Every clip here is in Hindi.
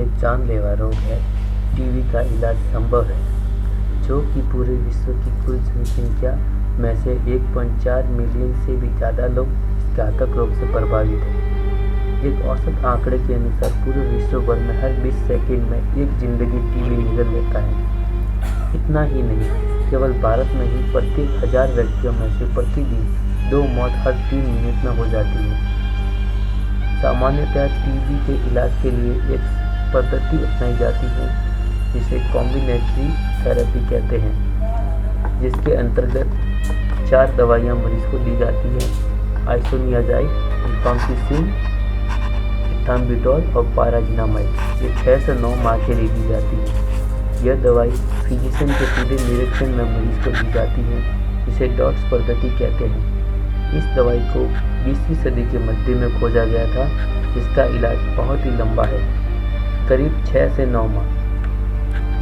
एक जानलेवा रोग है, टीबी का इलाज संभव है, जो कि पूरे विश्व की कुल जनसंख्या में से 1.4 मिलियन से भी ज़्यादा लोग इस घातक रोग से प्रभावित हैं। एक औसत आंकड़े के अनुसार पूरे विश्व भर में हर 20 सेकंड में एक जिंदगी टीबी निगल लेता है। इतना ही नहीं, केवल भारत में ही प्रत्येक 1000 व्यक्तियों में से प्रतिदिन 2 मौत हर 3 मिनट में हो जाती है। सामान्यतः टीबी के इलाज के लिए एक पद्धति अपनाई जाती है जिसे कॉम्बिनेटरी थेरेपी कहते हैं, जिसके अंतर्गत 4 दवाइयां मरीज को दी जाती हैं: आइसोनियाजाइड, रिफाम्पिसिन, इथाम्बुटोल और पाराजिनामाइड। ये 6 से 9 माह के लिए दी जाती है। यह दवाई फिजिशियन के सीधे निरीक्षण में मरीज को दी जाती है, जिसे डॉट्स पद्धति कहते हैं। इस दवाई को 20वीं सदी के मध्य में खोजा गया था, जिसका इलाज बहुत ही लंबा है, करीब 6 से 9 माह,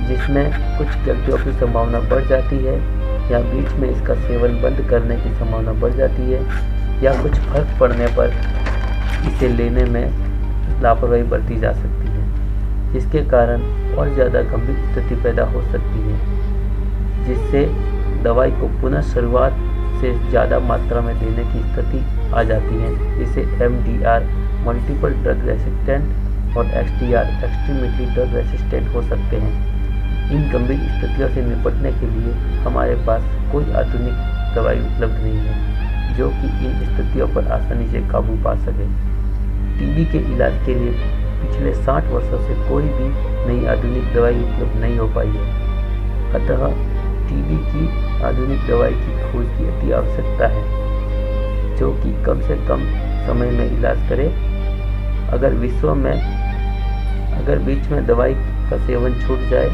जिसमें कुछ गलतियों की संभावना बढ़ जाती है या बीच में इसका सेवन बंद करने की संभावना बढ़ जाती है या कुछ फर्क पड़ने पर इसे लेने में लापरवाही बरती जा सकती है, जिसके कारण और ज़्यादा गंभीर स्थिति पैदा हो सकती है, जिससे दवाई को पुनः शुरुआत से ज़्यादा मात्रा में देने की स्थिति आ जाती है, जिसे MDR मल्टीपल ड्रग रेसिस्टेंट और XDR एक्सट्रीमली ड्रग रेसिस्टेंट हो सकते हैं। इन गंभीर स्थितियों से निपटने के लिए हमारे पास कोई आधुनिक दवाई उपलब्ध नहीं है जो कि इन स्थितियों पर आसानी से काबू पा सके। टीबी के इलाज के लिए पिछले 60 वर्षों से कोई भी नई आधुनिक दवाई उपलब्ध नहीं हो पाई है। अतः टीबी की आधुनिक दवाई की खोज की अति आवश्यकता है, जो कि कम से कम समय में इलाज करे। अगर बीच में दवाई का सेवन छूट जाए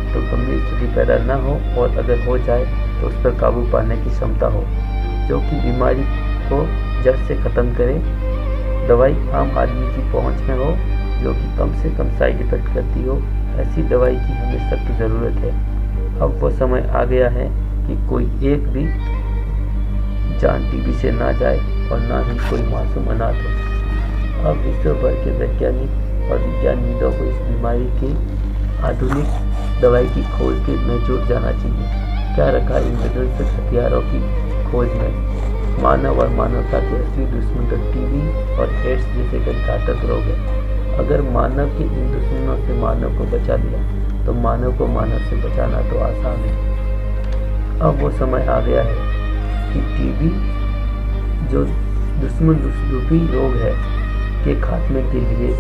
तो गंभीर स्थिति पैदा न हो, और अगर हो जाए तो उस पर काबू पाने की क्षमता हो, जो कि बीमारी को जड़ से ख़त्म करे। दवाई आम आदमी की पहुंच में हो, जो कि कम से कम साइड इफेक्ट करती हो। ऐसी दवाई की हमें सख्त ज़रूरत है। अब वो समय आ गया है कि कोई एक भी जान टीबी से ना जाए और ना ही कोई मासूम अनाथ हो। अब विश्व भर के वैज्ञानिक और विज्ञानविदों को इस बीमारी की आधुनिक दवाई की खोज के में जुट जाना चाहिए। क्या रखा इन विध्वंसक हथियारों की खोज में? मानव और मानवता के असली दुश्मन तो टीबी और एड्स जैसे कई घातक रोग है। अगर मानव के इन दुश्मनों से मानव को बचा लिया तो मानव को मानव से बचाना तो आसान है। अब वो समय आ गया है कि टीबी जो दुश्मन रूपी रोग है के खात्मे के लिए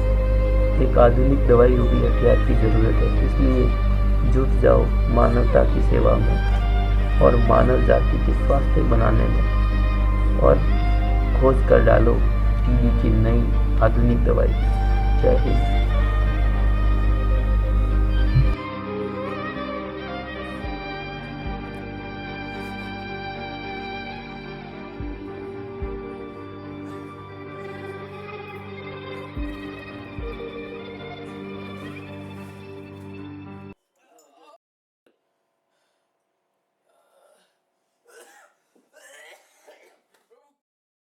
एक आधुनिक दवाई रूपी हथियार की ज़रूरत है। इसलिए जुट जाओ मानवता की सेवा में और मानव जाति के स्वास्थ्य बनाने में, और खोज कर डालो टीबी की नई आधुनिक दवाई। जय हिंद।